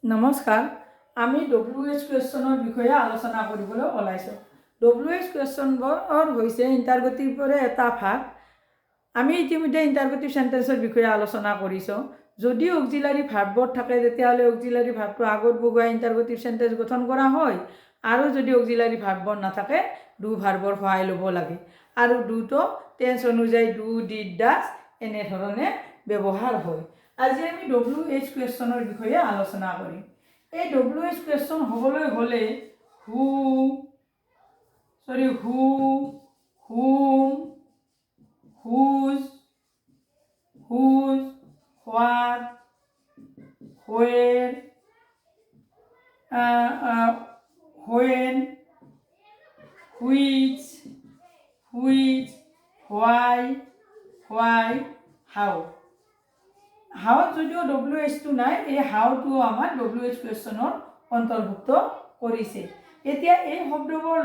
নমস্কাৰ, আমি WH কুৱেশ্যনৰ বিষয়ে আলোচনা কৰিবলৈ ওলাইছোঁ। WH কুৱেশ্যনবোৰ হৈছে ইণ্টাৰগেটিভৰে এটা ভাগ। আমি ইতিমধ্যে ইণ্টাৰগেটিভ সেন্টেন্সৰ বিষয়ে আলোচনা কৰিছোঁ। যদি অক্সিলাৰী ভাৰ্ববোৰ থাকে তেতিয়াহ'লে অক্সিলাৰী ভাৰ্বটো আগত বহুৱাই ইণ্টাৰগেটিভ সেন্টেন্স গঠন কৰা হয়, আৰু যদি অক্সিলাৰী ভাৰ্ববোৰ নাথাকে ডু ভাৰ্বৰ সহায় ল'ব লাগে, আৰু ডুটো টেন্স অনুযায়ী ডু, ডিড, ডাজ এনেধৰণে ব্যৱহাৰ হয়। আজি আমি WH কুৱেশ্যনৰ বিষয়ে আলোচনা কৰিম। এই WH কুৱেশ্যন হ'বলৈ হ'লে হু, হুম, হুজ, what, where, when, which, why, how যদিও WH নাই, এই হাউটো আমাৰ WH কুৱেশ্যনৰ অন্তৰ্ভুক্ত কৰিছে। এতিয়া এই শব্দবোৰ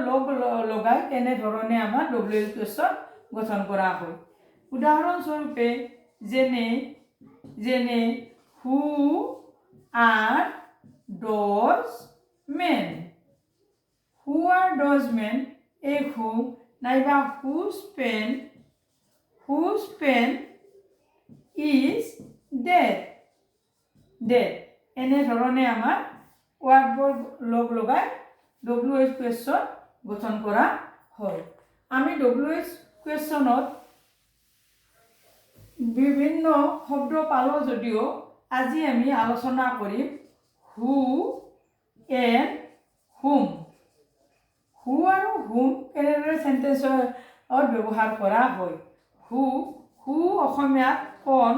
লগাই তেনেধৰণে আমাৰ WH কুৱেশ্যন গঠন কৰা হয়। উদাহৰণস্বৰূপে যেনে হু আৰ দ'জ মেন, এই হু নাইবা হুজ পেন ইজ ডেড এনেধৰণে আমাৰ ৱাৰ্ডবোৰ লগাই WH কুৱেশ্যন গঠন কৰা হয়। আমি WH কুৱেশ্যনত বিভিন্ন শব্দ পালোঁ যদিও আজি আমি আলোচনা কৰিম হু এণ্ড হুম। হু আৰু হুম কেনেদৰে সেন্টেন্সত ব্যৱহাৰ কৰা হয়। হু অসমীয়াত কোন,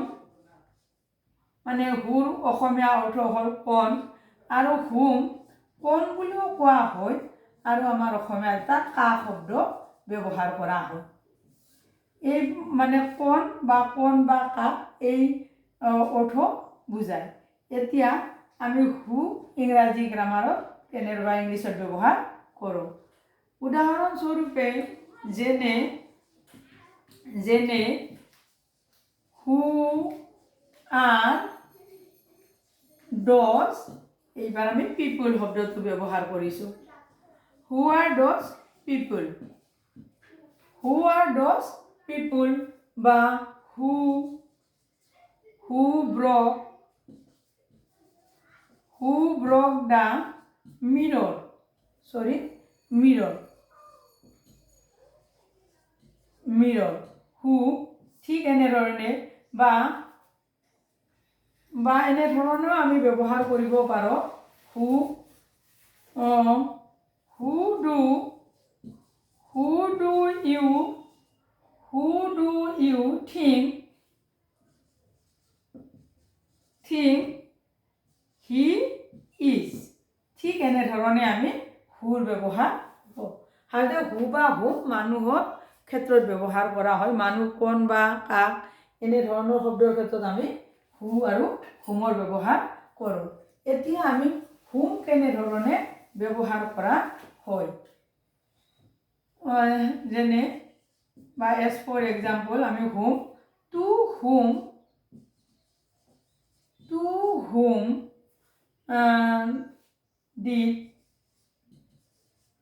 মানে হুৰ অসমীয়া অৰ্থ হ'ল কোন, আৰু হুম কোন বুলিও কোৱা হয়, আৰু আমাৰ অসমীয়াত এটা কা শব্দ ব্যৱহাৰ কৰা হয়। এই মানে কোন বা কা এই অৰ্থ বুজায়। এতিয়া আমি হু ইংৰাজী গ্ৰামাৰত কেনেদৰে ইংলিছত ব্যৱহাৰ কৰোঁ। উদাহৰণস্বৰূপে যেনে হু আৰ দ'জ, এইবাৰ আমি পিপুল শব্দটো ব্যৱহাৰ কৰিছোঁ। হু আৰ দ'জ পিপুল, বা হু ব্ৰক দ্য মিৰৰ, হু ঠিক এনেধৰণে বা এনেধৰণেও আমি ব্যৱহাৰ কৰিব পাৰোঁ। Who do you think he is, ঠিক এনেধৰণে আমি হুৰ ব্যৱহাৰ কৰোঁ। সাধাৰণতে হু বা হুম মানুহৰ ক্ষেত্ৰত ব্যৱহাৰ কৰা হয়। মানুহ, কোন বা কাক এনেধৰণৰ শব্দৰ ক্ষেত্ৰত আমি হু আৰু হুমৰ ব্যৱহাৰ কৰোঁ। এতিয়া আমি হুম কেনেধৰণে ব্যৱহাৰ কৰা হয়, যেনে বা এজ ফৰ এক্সাম্পল আমি hmm to hmm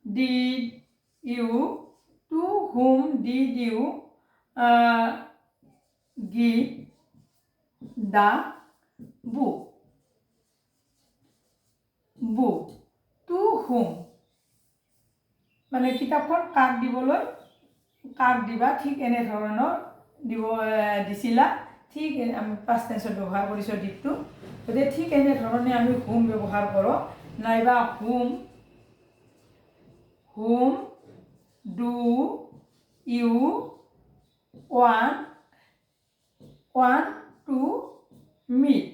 did you give the book to whom, মানে কিতাপখন কাক দিবা, ঠিক এনেধৰণৰ দিছিলা, ঠিক আমি পাষ্ট টেন্সত ব্যৱহাৰ কৰিছোঁ দিকটো। গতিকে ঠিক এনেধৰণে আমি হুম ব্যৱহাৰ কৰোঁ, নাইবা hmm do you want to meet,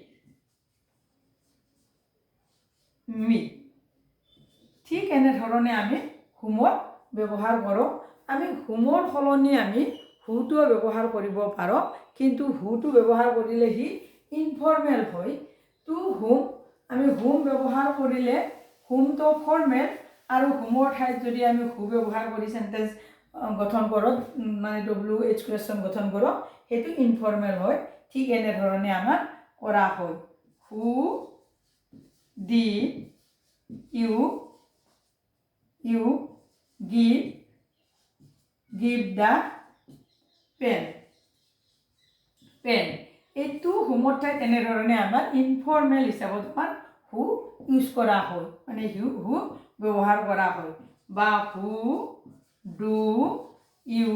ঠিক এনেধৰণে আমি হুমৰ ব্যৱহাৰ কৰোঁ। আমি হুমৰ সলনি আমি হুটো ব্যৱহাৰ কৰিব পাৰোঁ, কিন্তু হুটো ব্যৱহাৰ কৰিলে সি ইনফৰ্মেল হয়। টু হুম আমি হুম ব্যৱহাৰ কৰিলে হুমটো ফৰ্মেল, আৰু হুমৰ ঠাইত যদি আমি হু ব্যৱহাৰ কৰি সেন্টেন্স গঠন কৰোঁ, মানে WH কুৱেশ্যন গঠন কৰোঁ, সেইটো ইনফৰ্মেল হয়। ঠিক এনেধৰণে আমাৰ কৰা হয়। হু did, you give the pen. এইটো হুমৰ ঠাইত এনেধৰণে আমাৰ ইনফৰ্মেল হিচাপত আমাৰ হু ইউজ কৰা হয়, মানে হু ব্যৱহাৰ কৰা হয়। বা who do you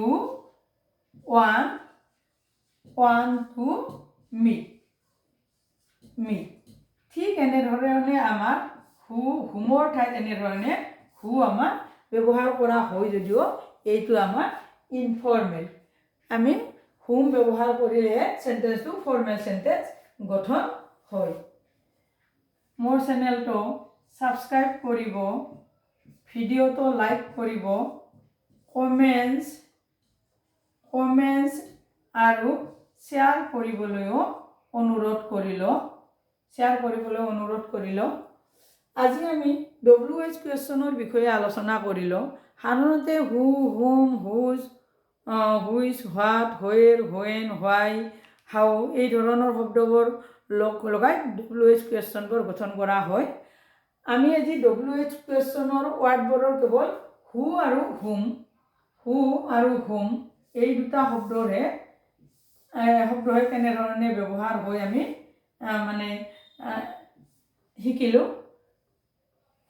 want to meet. ঠিক এনেধৰণে আমাৰ হুমৰ ঠাইত এনেধৰণে হু আমাৰ ব্যৱহাৰ কৰা হয় যদিও এইটো আমাৰ ইনফৰ্মেল। আমি হুম ব্যৱহাৰ কৰিলেহে চেণ্টেন্সটো ফৰ্মেল চেণ্টেন্স গঠন হয়। মোৰ চেনেলটো ছাবস্ক্ৰাইব কৰিব, ভিডিঅ'টো লাইক কৰিব, কমেণ্টছ আৰু শ্বেয়াৰ কৰিবলৈ অনুৰোধ কৰিলোঁ। আজি আমি WH কুৱেশ্যনৰ বিষয়ে আলোচনা কৰিলোঁ। সাধাৰণতে হু, হুম, হুজ, হুইচ, হোৱাট, হোৱেৰ, হোৱেন, হোৱাই, হাউ এই ধৰণৰ শব্দবোৰ লগাই WH কুৱেশ্যনবোৰ গঠন কৰা হয়। আমি আজি WH কুৱেশ্যনৰ ৱাৰ্ডবোৰৰ কেৱল হু আৰু হুম এই দুটা শব্দহে কেনেধৰণে ব্যৱহাৰ হয় আমি মানে শিকিলোঁ।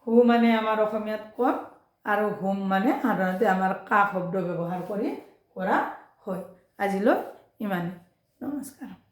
হু মানে আমাৰ অসমীয়াত কম আৰু হুম মানে সাধাৰণতে আমাৰ কা শব্দ ব্যৱহাৰ কৰি কৰা হয়। আজিলৈ ইমানেই। নমস্কাৰ।